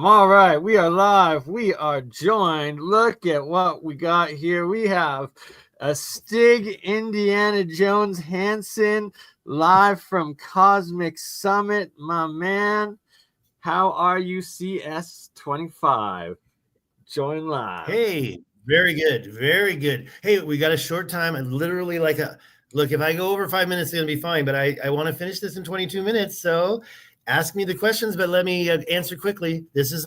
program. All right, we are live. We are joined. Look at what we got here. We have a Stig Indiana Jones Hansen live from Cosmic Summit. My man, how are you, CS25? Join live. Hey, very good. Very good. Hey, we got a short time and literally look, if I go over 5 minutes, it's going to be fine, but I want to finish this in 22 minutes. So ask me the questions, but let me answer quickly. This is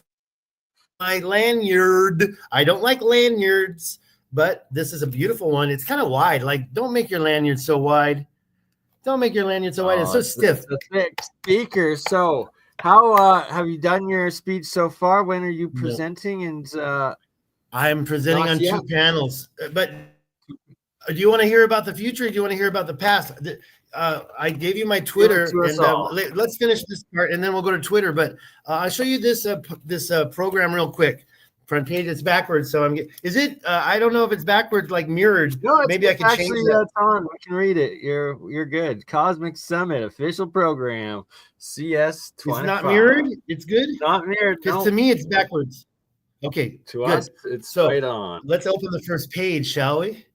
my lanyard. I don't like lanyards, but this is a beautiful one. It's kind of wide. Like, don't make your lanyard so wide. Don't make your lanyard so wide. It's so stiff. It's a thick speaker. So how have you done your speech so far? When are you presenting? And I'm presenting on two panels. But do you want to hear about the future or do you want to hear about the past? I gave you my Twitter, and let's finish this part, and then we'll go to Twitter. But I'll show you this program real quick. Front page, it's backwards. So is it? I don't know if it's backwards, like mirrored. No, maybe I can change that. That's on. We can read it. You're good. Cosmic Summit official program. CS25. It's not mirrored. It's good. Not mirrored. Because to me, it's backwards. Okay. To us, it's right on. Let's open the first page, shall we?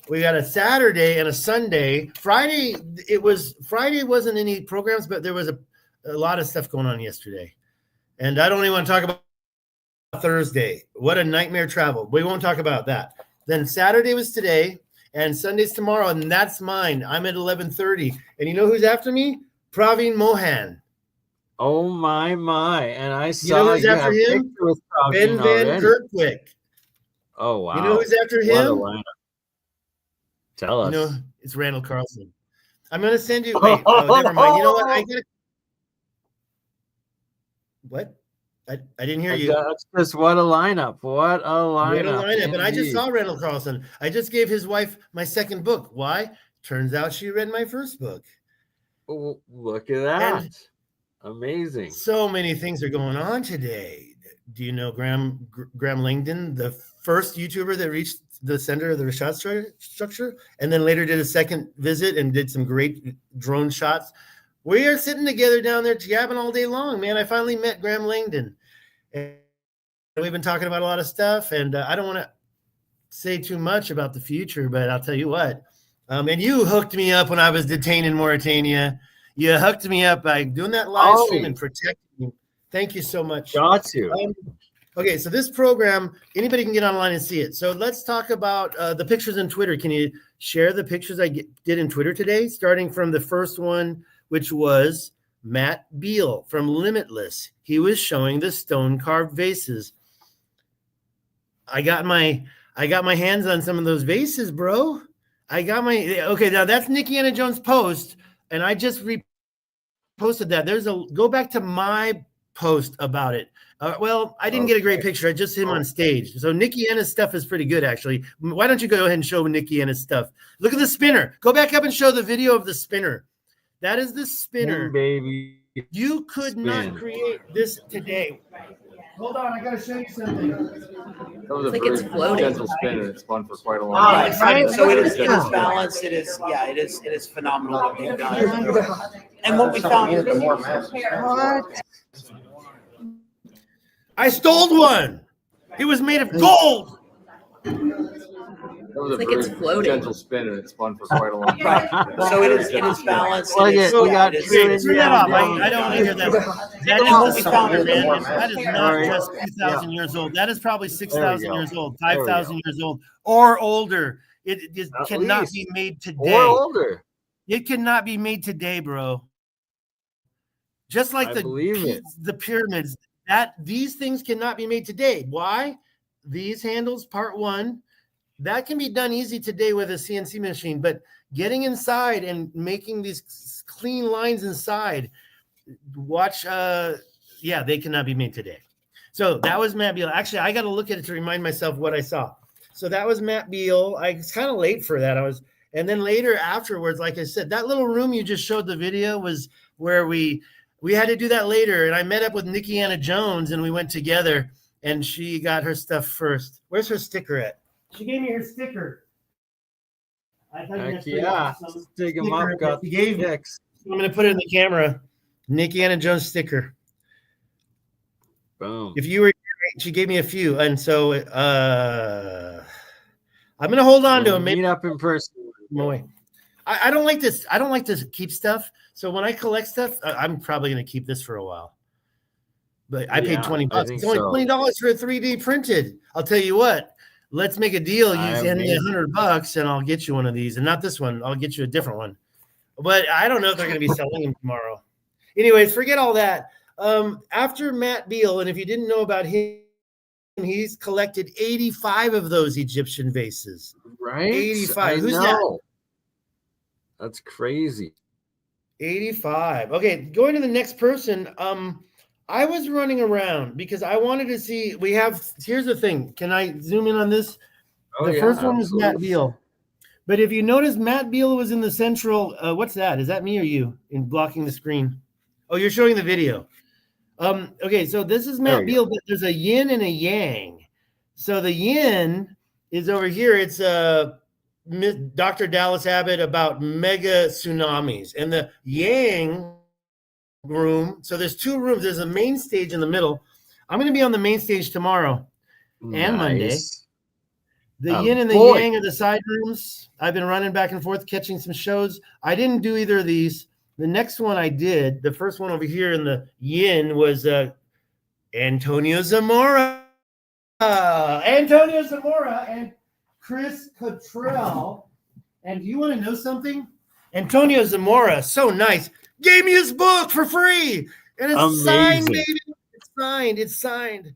We got a Saturday and a Sunday. Friday wasn't any programs, but there was a lot of stuff going on yesterday. And I don't even want to talk about Thursday. What a nightmare travel. We won't talk about that. Then Saturday was today, and Sunday's tomorrow, and that's mine. I'm at 11:30. And you know who's after me? Praveen Mohan. Oh, my. And I saw who's after him? Ben Van Kerkwick. Oh, wow. You know who's after him? Tell us. You know, it's Randall Carlson. I'm going to send you. Wait, never mind. You know what? What? I didn't hear you. That's just what a lineup. What a lineup. And I just saw Randall Carlson. I just gave his wife my second book. Why? Turns out she read my first book. Oh, look at that. And amazing. So many things are going on today. Do you know Graham Langdon, the first YouTuber that reached the center of the Rashad structure, and then later did a second visit and did some great drone shots? We are sitting together down there jabbing all day long, man. I finally met Graham Langdon. And we've been talking about a lot of stuff, and I don't want to say too much about the future, but I'll tell you what. And you hooked me up when I was detained in Mauritania. You hooked me up by doing that live stream and protecting me. Thank you so much. Got you. Okay, so this program, anybody can get online and see it. So let's talk about the pictures in Twitter. Can you share the pictures I did in Twitter today, starting from the first one, which was Matt Beal from Limitless. He was showing the stone carved vases. I got my hands on some of those vases, bro. Okay, now that's Nikki Anna Jones' post, and I just reposted that. Go back to my post about it. Well, I didn't get a great picture. I just him on stage. So Nikki Anna's stuff is pretty good, actually. Why don't you go ahead and show Nikki Anna's stuff? Look at the spinner. Go back up and show the video of the spinner. That is the spinner. Baby. You could not create this today. Hold on, I gotta show you something. It's like it's floating. Gentle spinner. It's fun for quite a long time. Right. So it is balanced. It is phenomenal what they've done. And what we found. I stole one. It was made of gold. It's like it's floating. Gentle spinner. It's fun for quite a long time. Right. So it is balanced. Turn that off. I don't want to hear that. That is what we found, man. That is not just 2,000 years old. That is probably 6,000 years old, 5,000 years old, or older. It cannot be made today. Or older. It cannot be made today, bro. Just like the pyramids. These things cannot be made today. Why? These handles, part one, that can be done easy today with a CNC machine, but getting inside and making these clean lines inside, they cannot be made today. So that was Matt Beal. Actually, I got to look at it to remind myself what I saw. So that was Matt Beal. I was kind of late for that. And then later afterwards, like I said, that little room you just showed the video was where we had to do that later. And I met up with Nikki Anna Jones and we went together and she got her stuff first. Where's her sticker at? She gave me her sticker. I thought Dig him up, got the I'm going to put it in the camera. Nikki Anna Jones sticker. Boom. If you were, she gave me a few, and so I'm gonna hold on to them. Meet up in person. I don't like this. I don't like to keep stuff. So when I collect stuff, I'm probably gonna keep this for a while. But I paid $20. It's only $20 for a 3D printed. I'll tell you what. Let's make a deal. You send me $100 and I'll get you one of these, and not this one. I'll get you a different one. But I don't know if they're going to be selling them tomorrow. Anyways, forget all that. After Matt Beal, and if you didn't know about him, he's collected 85 of those Egyptian vases. Right? 85. Who's that? That's crazy. 85. Okay, going to the next person. I was running around because I wanted to see. Here's the thing. Can I zoom in on this? The first one was Matt Beal. But if you notice, Matt Beal was in the central. What's that? Is that me or you in blocking the screen? Oh, you're showing the video. Okay, so this is Matt Beal, but there's a yin and a yang. So the yin is over here. It's Dr. Dallas Abbott about mega tsunamis. And the yang room, so there's two rooms. There's a main stage in the middle. I'm going to be on the main stage tomorrow and Monday. The yin and the yang are the side rooms. I've been running back and forth catching some shows. I didn't do either of these. The next one I did, the first one over here in the yin, was Antonio Zamora and Chris Cottrell. And do you want to know something? Antonio Zamora, so nice, gave me his book for free, and it's signed, baby. It's signed.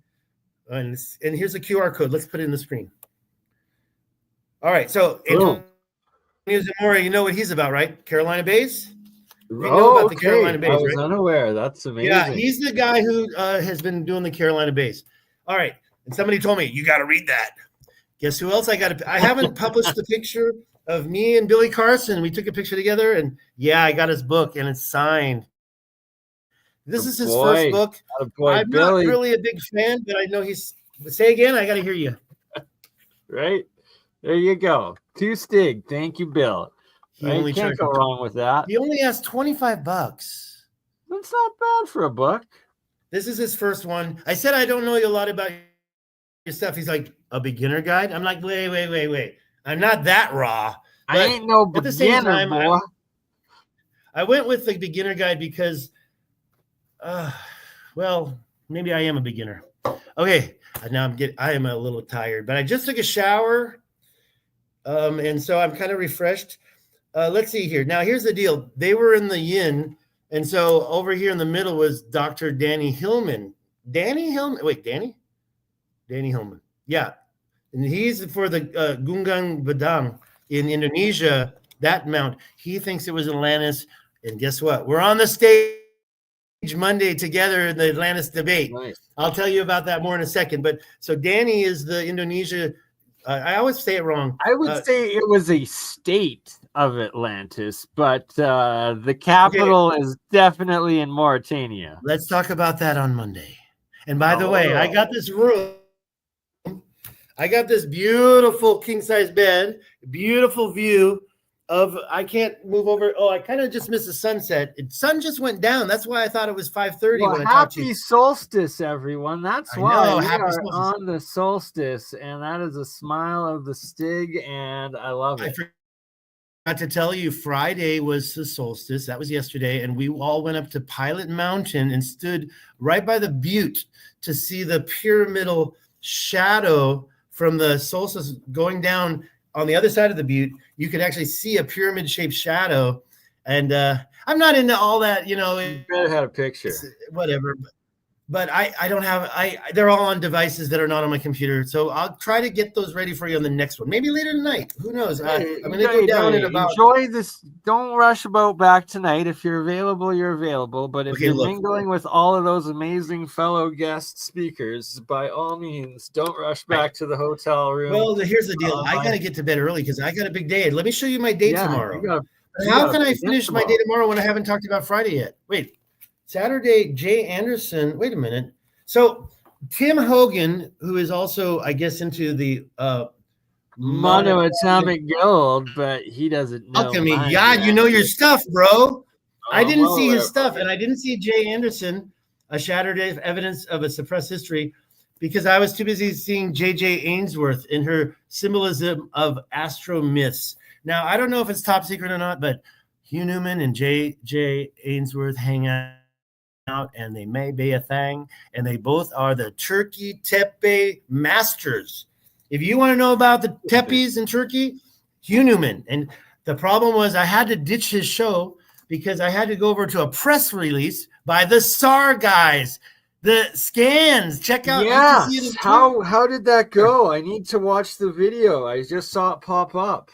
And here's a QR code. Let's put it in the screen. All right, so Antonio Zamora, you know what he's about, right? Carolina Bays. You know about the Carolina Bays, I was unaware. That's amazing. Yeah, he's the guy who has been doing the Carolina Bays. All right, and somebody told me you got to read that. Guess who else I got to? I haven't published the picture of me and Billy Carson. We took a picture together, and yeah, I got his book, and it's signed. This is his first book. I'm not really a big fan, but I know he's. Say again. I got to hear you. Right there, you go. Two Stig. Thank you, Bill. You can't go wrong with that. He only asked $25. That's not bad for a book. This is his first one. I said I don't know a lot about your stuff. He's like, a beginner guide. I'm like, wait. I'm not that raw. I ain't no beginner, at the same time, boy. I went with the beginner guide because, well, maybe I am a beginner. Okay, now I am a little tired, but I just took a shower, and so I'm kind of refreshed. Let's see here. Now, here's the deal. They were in the yin, and so over here in the middle was Dr. Danny Hillman. Danny Hillman. Yeah, and he's for the Gunung Padang in Indonesia, that mount. He thinks it was Atlantis, and guess what? We're on the stage Monday together in the Atlantis debate. Nice. I'll tell you about that more in a second. But so Danny is the Indonesia. I always say it wrong. I would say it was a state of Atlantis, but the capital is definitely in Mauritania. Let's talk about that on Monday. And by the way, I got this room. I got this beautiful king-size bed, beautiful view of, I can't move over. Oh, I kind of just missed the sunset. The sun just went down. That's why I thought it was 5:30 when I talked to you. Happy solstice, everyone. That's why we are on the solstice, and that is a smile of the Stig, and I love it. I forgot to tell you, Friday was the solstice. That was yesterday, and we all went up to Pilot Mountain and stood right by the butte to see the pyramidal shadow from the solstice going down on the other side of the butte. You could actually see a pyramid-shaped shadow. And I'm not into all that, you know. You better have a picture. Whatever. But I don't have, they're all on devices that are not on my computer. So I'll try to get those ready for you on the next one. Maybe later tonight. Who knows? I'm going to go down in about. Enjoy this. Don't rush about back tonight. If you're available, you're available. But if you're mingling with all of those amazing fellow guest speakers, by all means, don't rush back to the hotel room. Well, here's the deal. I got to get to bed early because I got a big day. Let me show you my day tomorrow. How can I finish my day tomorrow when I haven't talked about Friday yet? Wait. Saturday, Jay Anderson. Wait a minute. So Tim Hogan, who is also, I guess, into the monoatomic gold, but he doesn't know. Alchemy. God, you know your stuff, bro. I didn't see his stuff, and I didn't see Jay Anderson. a shattered evidence of a suppressed history, because I was too busy seeing J.J. Ainsworth in her symbolism of astro myths. Now, I don't know if it's top secret or not, but Hugh Newman and J.J. Ainsworth hang out, and they may be a thing, and they both are the Turkey Tepe masters. If you want to know about the Tepes in Turkey, Hugh Newman. And the problem was I had to ditch his show because I had to go over to a press release by the SAR guys. The scans, check out. Yes. How did that go? I need to watch the video. I just saw it pop up.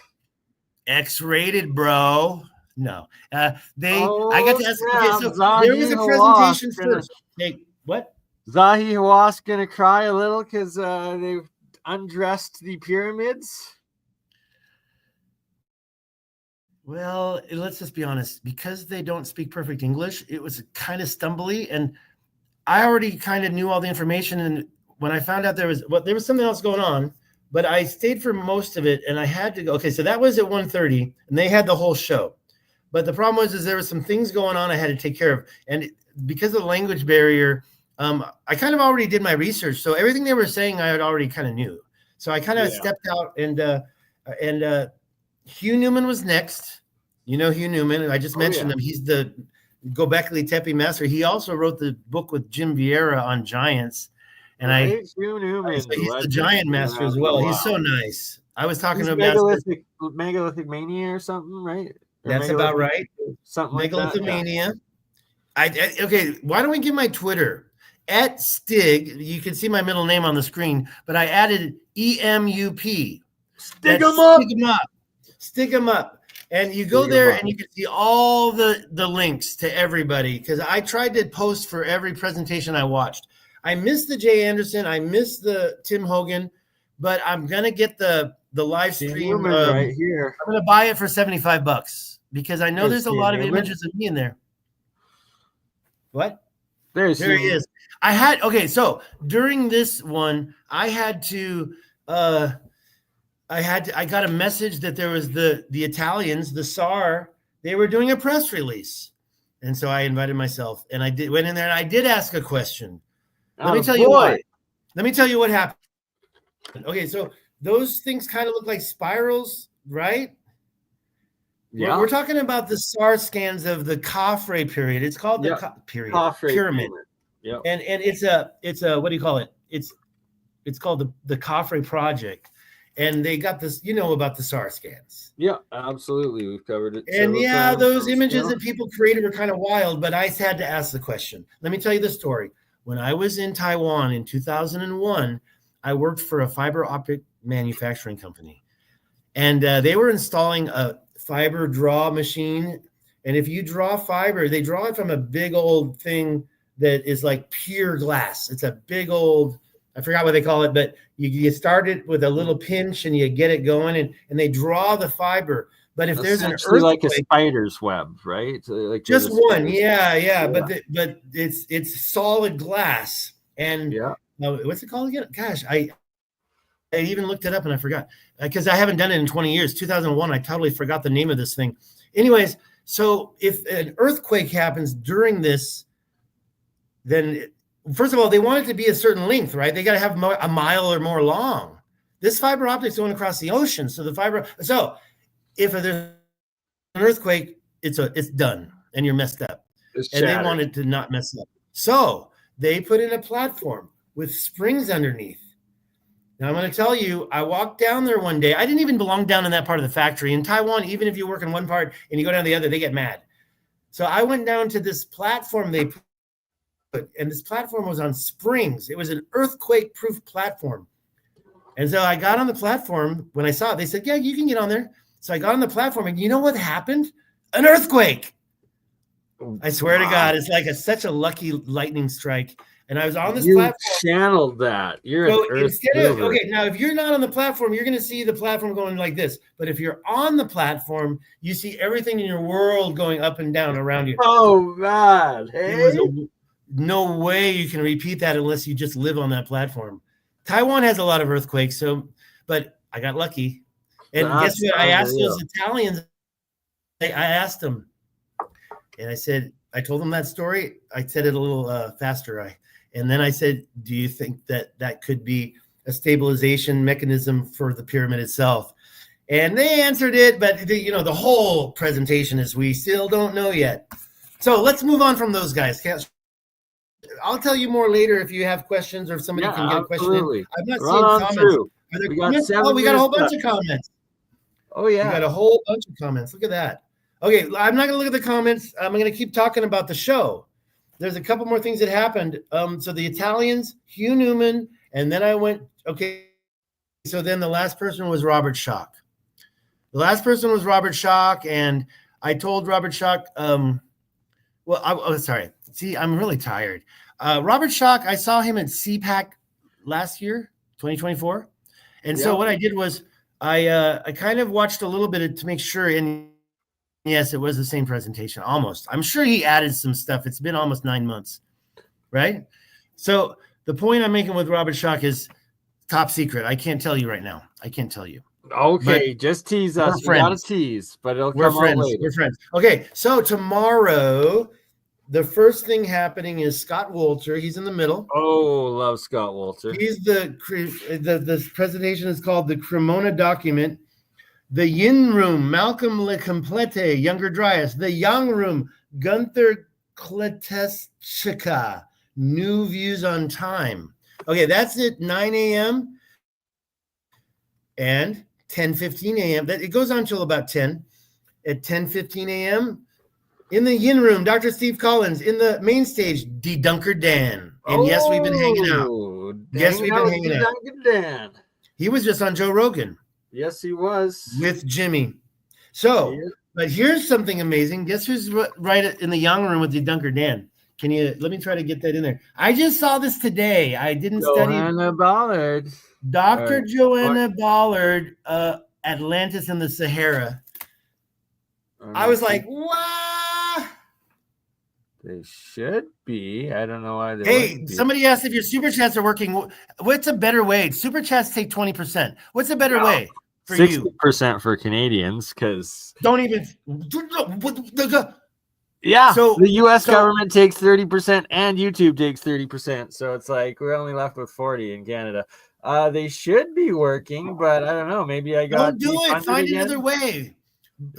X-rated, bro. No, I got to ask. Snap. Okay, so there was a presentation first. Hey, what? Zahi Hawass gonna cry a little because they've undressed the pyramids. Well, let's just be honest. Because they don't speak perfect English, it was kind of stumbly, and I already kind of knew all the information. And when I found out there was something else going on, but I stayed for most of it, and I had to go. Okay, so that was at 1:30, and they had the whole show. But the problem was there were some things going on I had to take care of, and because of the language barrier, I kind of already did my research. So everything they were saying, I had already kind of knew. So I kind of stepped out, and Hugh Newman was next. You know Hugh Newman. I just mentioned him. He's the Göbekli Tepe master. He also wrote the book with Jim Vieira on giants. And Hugh Newman, so he's the giant master as well. He's so nice. I was talking to him. Megalithic Mania or something, right? Or that's about right. Something like that. Megalithic Mania. Okay, why don't we give my Twitter at Stig? You can see my middle name on the screen, but I added EMUP. Stick them up. Stick them up. And you go there and you can see all the links to everybody, because I tried to post for every presentation I watched. I missed the Jay Anderson. I missed the Tim Hogan, but I'm going to get the live stream right here. I'm going to buy it for $75 because I know there's a lot of images of me in there. What? There he is. So during this one, I got a message that there was the Italians, the SAR, they were doing a press release. And so I invited myself, and went in there, and I did ask a question. Let me tell you what happened. Okay, so those things kind of look like spirals, right? Yeah. We're talking about the SAR scans of the Khafre period. It's called the pyramid. Yeah. And it's a what do you call it? It's called the Khafre project. And they got this, about the SAR scans. Yeah, absolutely. We've covered it. And those images that people created were kind of wild, but I had to ask the question. Let me tell you the story. When I was in Taiwan in 2001, I worked for a fiber optic manufacturing company. And they were installing a fiber draw machine. And if you draw fiber, they draw it from a big old thing that is like pure glass. It's a big old, I forgot what they call it, but you start it with a little pinch and you get it going, and they draw the fiber. But if there's an earthquake, like a spider's web, right? Like just one, yeah. But it's solid glass, and what's it called again? Gosh, I even looked it up and I forgot because I haven't done it in 20 years. 2001, I totally forgot the name of this thing. Anyways, so if an earthquake happens during this, then first of all, they want it to be a certain length, right? They got to have a mile or more long. This fiber optic's going across the ocean, so if there's an earthquake, it's done, and you're messed up. And they wanted to not mess up. So they put in a platform with springs underneath. Now, I'm going to tell you, I walked down there one day. I didn't even belong down in that part of the factory. In Taiwan, even if you work in one part and you go down the other, they get mad. So I went down to this platform they put, and this platform was on springs. It was an earthquake-proof platform. And so I got on the platform. When I saw it, they said, yeah, you can get on there. So I got on the platform, and you know what happened? An earthquake. I swear to God, it's like such a lucky lightning strike. And I was on this platform. You channeled that. Now if you're not on the platform, you're going to see the platform going like this. But if you're on the platform, you see everything in your world going up and down around you. Oh, God. Hey? No way you can repeat that unless you just live on that platform. Taiwan has a lot of earthquakes, but I got lucky. And guess what? I asked those Italians, I asked them, and I said, I told him that story. I said it a little faster. And then I said, do you think that could be a stabilization mechanism for the pyramid itself? And they answered it, but the whole presentation is we still don't know yet. So let's move on from those guys. I'll tell you more later if you have questions or if somebody can get a question in. I've not seen comments. Are there comments? We got a whole bunch of comments. Oh, yeah. We got a whole bunch of comments. Look at that. Okay, I'm not going to look at the comments. I'm going to keep talking about the show. There's a couple more things that happened. So the Italians, Hugh Newman, and then I went, okay, so then the last person was Robert Schoch. And I told Robert Schoch, sorry. See, I'm really tired. Robert Schoch, I saw him at CPAC last year, 2024. And so what I did was I kind of watched a little bit to make sure, and yes, it was the same presentation, almost. I'm sure he added some stuff. It's been almost 9 months, right? So the point I'm making with Robert Schoch is top secret. I can't tell you right now. I can't tell you. Okay, but just tease us. We gotta tease, but it'll come out later. We're friends. Okay, so tomorrow, the first thing happening is Scott Wolter. He's in the middle. Oh, love Scott Wolter. He's the presentation is called the Cremona Document. The Yin Room, Malcolm Le Complete, Younger Dryas. The Yang Room, Gunther Kleteschka, New Views on Time. Okay, that's at 9 a.m. and 10:15 a.m. It goes on until about 10. At 10:15 a.m., in the Yin Room, Dr. Steve Collins. In the main stage, Dunker Dan. And yes, we've been hanging out. Yes, we've been hanging out. Dan. He was just on Joe Rogan. Yes, he was. With Jimmy. So, but here's something amazing. Guess who's right in the Yang Room with the Dunker Dan? Let me try to get that in there. I just saw this today. I didn't study. Joanna Ballard. Dr. Joanna Ballard, Atlantis and the Sahara. I was like, what? They should be. I don't know why they Hey, somebody asked if your super chats are working. What's a better way? Super chats take 20%. What's a better way for 60% you? 60% for Canadians, because don't even. Yeah, so the U.S. government takes 30% and YouTube takes 30%. So it's like we're only left with 40 in Canada. They should be working, but I don't know. Maybe I got. Don't do it. Find another way.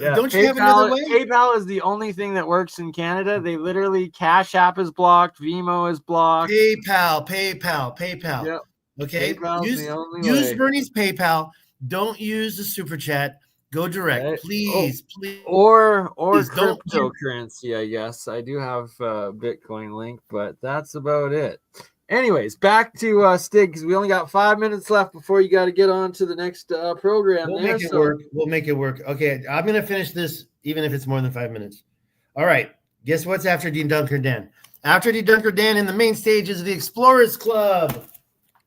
Yeah. Don't you have another way? PayPal is the only thing that works in Canada. They literally Cash App is blocked, Venmo is blocked. PayPal. Yep. Okay. PayPal's the only way. Use Bernie's PayPal. Don't use the super chat. Go direct, right. please. Or please cryptocurrency. I guess I do have a Bitcoin link, but that's about it. Anyways, back to Stig, because we only got 5 minutes left before you got to get on to the next program. We'll make it work. Okay, I'm going to finish this, even if it's more than 5 minutes. All right, guess what's after Dunker Dan? After Dunker Dan in the main stage is the Explorers Club.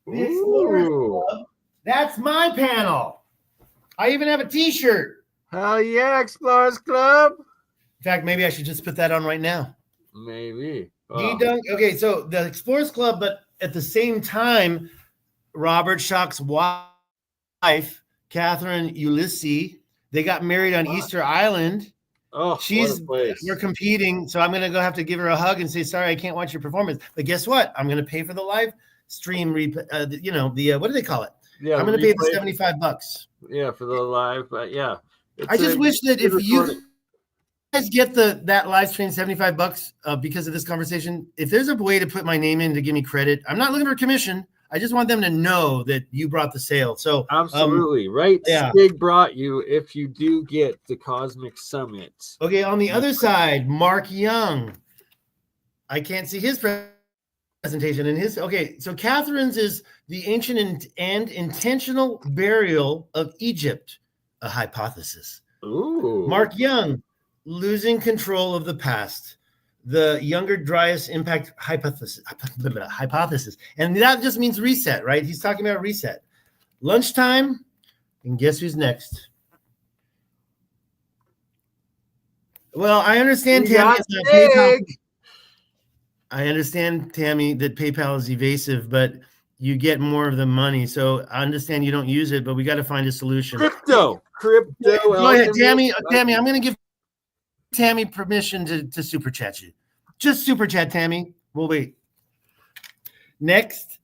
The Explorers Club. That's my panel. I even have a T-shirt. Hell yeah, Explorers Club. In fact, maybe I should just put that on right now. Maybe. Okay, so the Explorers Club, but at the same time, Robert Schoch's wife, Catherine Ulysses, they got married on Easter Island. Oh, we're competing, so I'm gonna have to give her a hug and say, sorry, I can't watch your performance. But guess what? I'm gonna pay for the live stream. What do they call it? Yeah, I'm gonna pay the $75. Yeah, for the live, but yeah. I just wish that if you guys get that live stream $75 because of this conversation, if there's a way to put my name in to give me credit, I'm not looking for commission. I just want them to know that you brought the sale. So absolutely right. Yeah. Stig brought you if you do get the Cosmic Summit. Okay, on the other side, Mark Young. I can't see his presentation in his. Okay, so Catherine's is the ancient and intentional burial of Egypt, a hypothesis. Ooh. Mark Young. Losing control of the past, the Younger Dryas impact hypothesis, and that just means reset, right? He's talking about reset. Lunchtime, and guess who's next? Well, I understand, Tammy. I understand, Tammy, that PayPal is evasive, but you get more of the money. So I understand you don't use it, but we got to find a solution. Crypto. Go ahead, Tammy. Tammy, I'm going to give Tammy permission to super chat you. Just super chat, Tammy. We'll wait. Next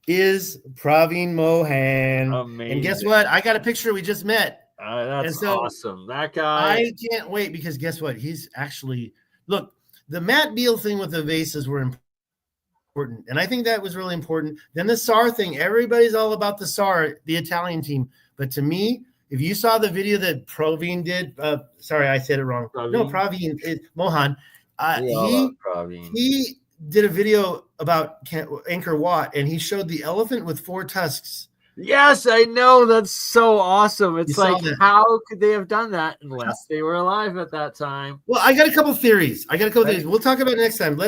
is Praveen Mohan. Amazing. And guess what? I got a picture. We just met. That's And so awesome. That guy. I can't wait because guess what? He's actually look. The Matt Beal thing with the vases were important, and I think that was really important. Then the SAR thing. Everybody's all about the SAR, the Italian team. But to me, if you saw the video that Praveen did, sorry, I said it wrong. Praveen? No, Praveen is Mohan. Praveen. He did a video about Angkor Wat, and he showed the elephant with 4 tusks. Yes, I know. That's so awesome. It's You saw like, that. how could they have done that unless they were alive at that time? Well, I got a couple theories. We'll talk about it next time.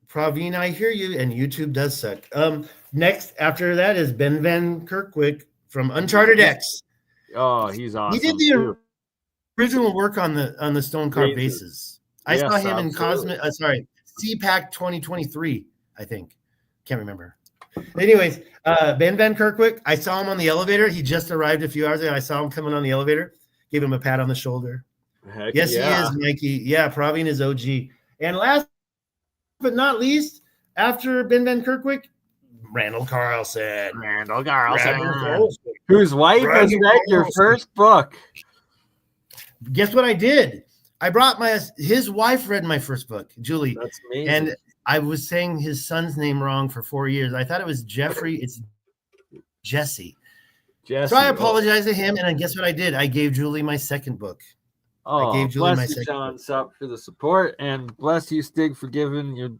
Praveen, I hear you, and YouTube does suck. Next, after that is Ben Van Kerkwijk from Uncharted X. Oh, he's awesome. He did the original work on the stone carved vases. I saw him in CPAC 2023, I think. Can't remember. Anyways, Ben Van Kerkwijk, I saw him on the elevator. He just arrived a few hours ago. I saw him coming on the elevator. Gave him a pat on the shoulder. Heck yes, yeah. he is, Mikey. Yeah, Praveen is OG. And last but not least, after Ben Van Kerkwijk, Randall Carlson. Whose wife has read your first book. Guess what I did? I brought his wife read my first book, Julie. That's amazing. And I was saying his son's name wrong for 4 years. I thought it was Jeffrey. It's Jesse. So I apologize to him. And then guess what I did? I gave Julie my second book. Oh, I gave Julie bless you, John Supp, for the support. And bless you, Stig, for giving your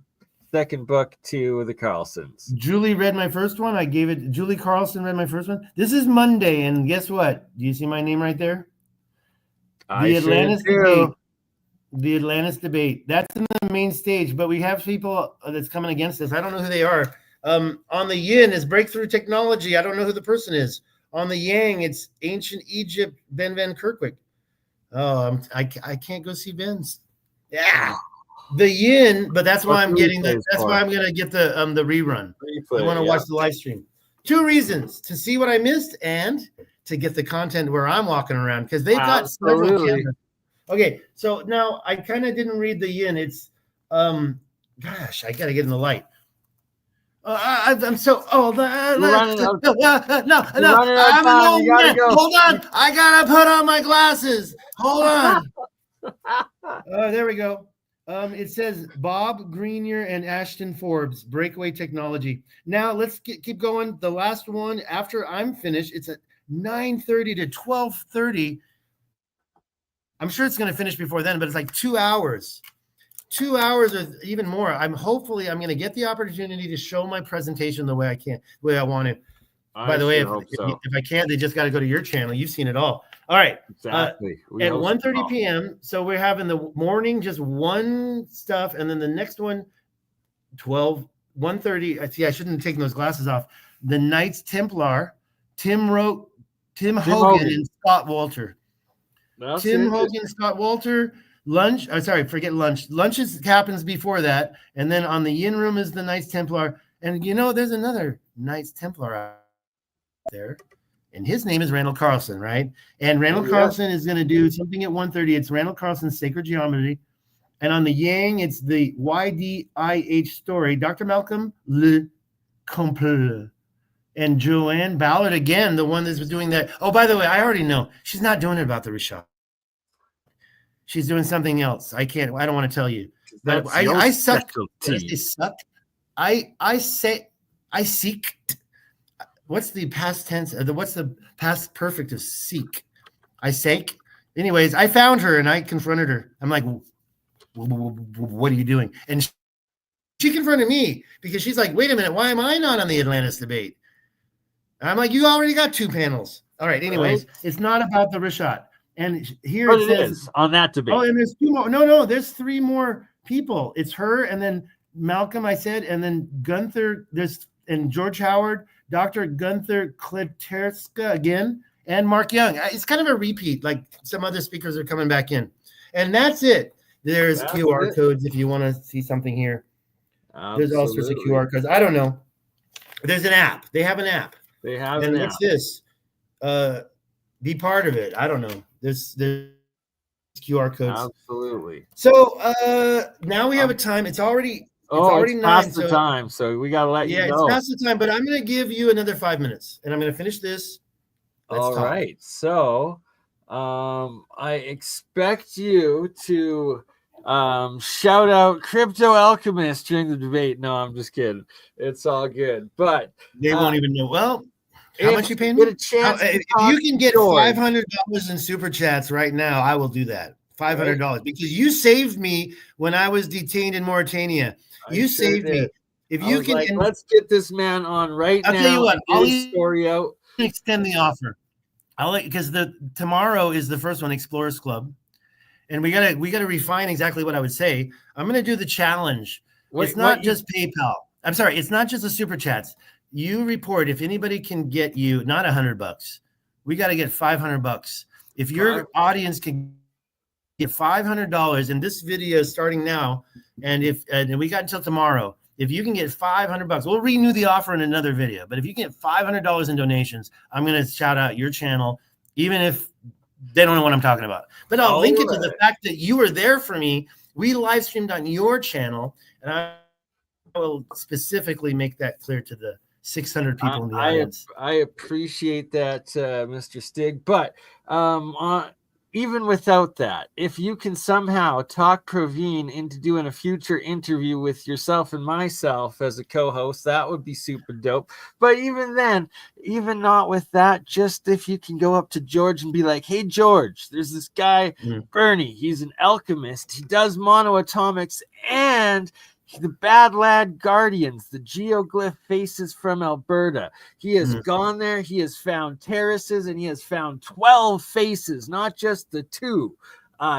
second book to the Carlsons. Julie read my first one. I gave it. Julie Carlson read my first one. This is Monday. And guess what? Do you see my name right there? The Atlantis debate. The Atlantis debate. That's in the main stage, but we have people that's coming against us. I don't know who they are. On the yin is breakthrough technology. I don't know who the person is. On the yang, it's ancient Egypt, Ben Van Kerkwijk. Oh, I can't go see Ben's. Yeah. The yin, but that's why I'm getting that's why I'm gonna get the rerun. I want to watch the live stream. 2 reasons: to see what I missed and to get the content where I'm walking around, because they've got several cameras. Okay, so now I kind of didn't read the yin. It's gosh, I gotta get in the light. I'm so old. No, I'm an old man. Hold on, I gotta put on my glasses. Hold on. There we go. It says Bob Greenier and Ashton Forbes, Breakaway Technology. Now let's keep going. The last one after I'm finished, it's at 9:30 to 12:30. I'm sure it's going to finish before then, but it's like 2 hours. 2 hours or even more. I'm going to get the opportunity to show my presentation the way I want to. By the way, if I can't, they just got to go to your channel. You've seen it all. All right. Exactly. At 1:30 p.m. So we're having the morning, just one stuff. And then the next one, 1:30. See, I shouldn't have taken those glasses off. The Knights Templar, Tim Hogan and Scott Walter. Tim Hogan, Scott Walter, lunch. Forget lunch. Lunch happens before that. And then on the yin room is the Knights Templar. And there's another Knights Templar out there. And his name is Randall Carlson, right? And Randall Carlson is going to do something at 1:30. It's Randall Carlson's Sacred Geometry. And on the yang, it's the YDIH story. Dr. Malcolm Le Comple. And Joanne Ballard, again, the one that's doing that. Oh, by the way, I already know. She's not doing it about the Rishad. She's doing something else. I don't want to tell you. But I suck. I seek. What's the past tense? What's the past perfect of seek? I sank. Anyways, I found her and I confronted her. I'm like, what are you doing? And she confronted me because she's like, wait a minute, why am I not on the Atlantis debate? I'm like, you already got 2 panels. All right. Anyways, It's not about the Rishad. And here it says on that debate. Oh, and there's 2 more. No, there's 3 more people. It's her and then Malcolm, I said, and then Gunther. And George Howard, Dr. Gunther Kleterska again, and Mark Young. It's kind of a repeat. Like some other speakers are coming back in, and that's it. There's QR codes if you want to see something here. Absolutely. There's all sorts of QR codes. I don't know. There's an app. They have an app. And what's this? Be part of it. I don't know. There's QR codes. Absolutely. So now we have a time. It's already It's past 9. the time, so we gotta let you Yeah, go. it's past the time, but I'm gonna give you another 5 minutes, and I'm gonna finish this. Let's talk. Right. So I expect you to shout out Crypto Alchemist during the debate. No, I'm just kidding. It's all good. But They won't even know. Well, how much you paying get me? a chance If you can get $500 in super chats right now, I will do that. $500 because you saved me when I was detained in Mauritania. You saved me. If you can, let's get this man on right now. I'll tell you what. I'll story out. Extend the offer. Because tomorrow is the first one, Explorers Club, and we gotta refine exactly what I would say. I'm gonna do the challenge. It's not just PayPal. I'm sorry. It's not just the super chats. You report if anybody can get you not $100. We got to get $500. If your audience can get $500, and this video is starting now, and we got until tomorrow. If you can get $500, we'll renew the offer in another video. But if you can get $500 in donations, I'm going to shout out your channel, even if they don't know what I'm talking about. But I'll link it to the fact that you were there for me. We live streamed on your channel, and I will specifically make that clear to the 600 people in the audience. I appreciate that, Mr. Stig. But even without that, if you can somehow talk Praveen into doing a future interview with yourself and myself as a co-host, that would be super dope. But even then, even not with that, just if you can go up to George and be like, hey, George, there's this guy, BurnEye. He's an alchemist. He does monoatomics and the Bad Lad Guardians, the geoglyph faces from Alberta. He has gone there. He has found terraces, and he has found 12 faces, not just the 2.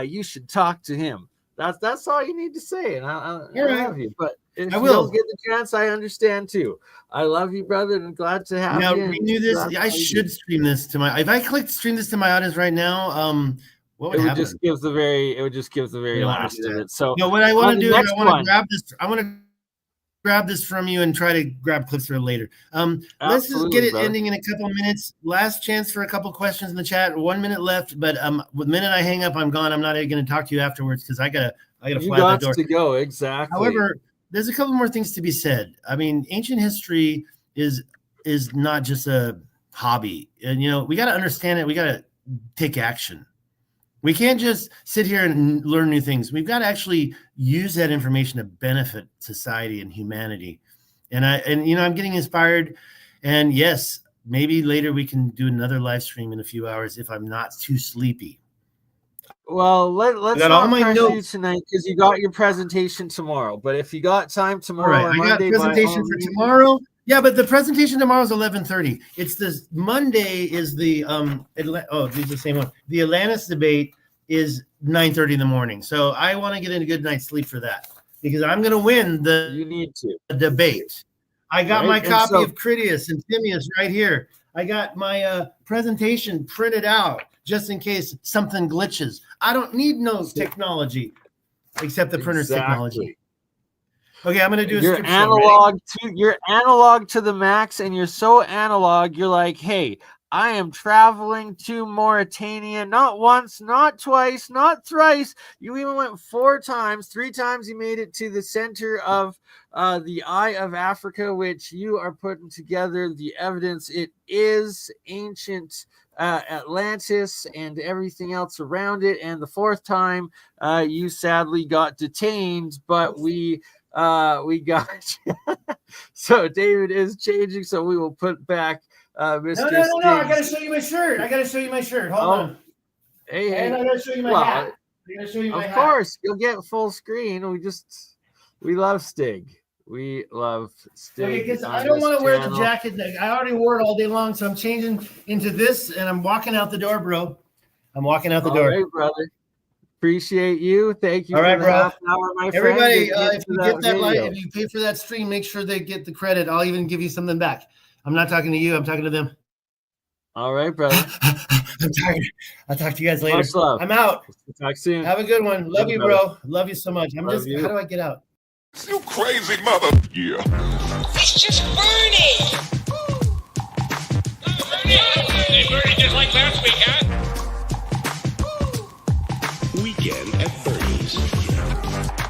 You should talk to him. That's all you need to say, and I love you. But if you don't get the chance, I understand too. I love you, brother, and I'm glad to have you. Now renew this. I should stream this to my. If I click stream this to my audience right now, what would happen? It would just give the very last of it. So no, what I want to do is I want to grab this. I want to grab this from you and try to grab clips for it later. Let's just get it ending in a couple of minutes. Last chance for a couple questions in the chat. 1 minute left, but the minute I hang up, I'm gone. I'm not going to talk to you afterwards because I gotta fly the door. To go exactly. However, there's a couple more things to be said. I mean, ancient history is not just a hobby, and we got to understand it. We got to take action. We can't just sit here and learn new things. We've got to actually use that information to benefit society and humanity. And I'm getting inspired. And yes, maybe later we can do another live stream in a few hours if I'm not too sleepy. Well, let's not pressure you tonight because you got your presentation tomorrow. But if you got time tomorrow, I got a presentation for tomorrow. Yeah, but the presentation tomorrow is 11:30. It's this Monday is the these are the same one. The Atlantis debate is 9:30 in the morning. So I want to get in a good night's sleep for that because I'm going to win the debate. I got my copy of Critias and Timaeus right here. I got my presentation printed out just in case something glitches. I don't need no technology except the printer's technology. Okay, I'm going to do you're analog to the max, and you're so analog, you're like, hey, I am traveling to Mauritania, not once, not twice, not thrice. You even went 4 times. 3 times you made it to the center of the Eye of Africa, which you are putting together the evidence. It is ancient Atlantis and everything else around it. And the 4th time, you sadly got detained, but we got you. So David is changing, so we will put back Mr. No, I gotta show you my shirt. Hold on. Hey, and I gotta show you my hat. Of course, you'll get full screen. We love Stig. We love Stig. Okay, because I don't want to wear the jacket. I already wore it all day long, so I'm changing into this, and I'm walking out the door, bro. I'm walking out the door. All right, brother. Appreciate you. Thank you. All right, bro. Half an hour, my Everybody, friend. if you get that light, if you pay for that stream, make sure they get the credit. I'll even give you something back. I'm not talking to you. I'm talking to them. All right, brother. I'm tired. I'll talk to you guys later. Much love. I'm out. Talk soon. Have a good one. Love you, bro. Love you so much. How do I get out? You crazy mother. Yeah. It's just BurnEye. BurnEye just like last week, huh? We weekend at Bernie's.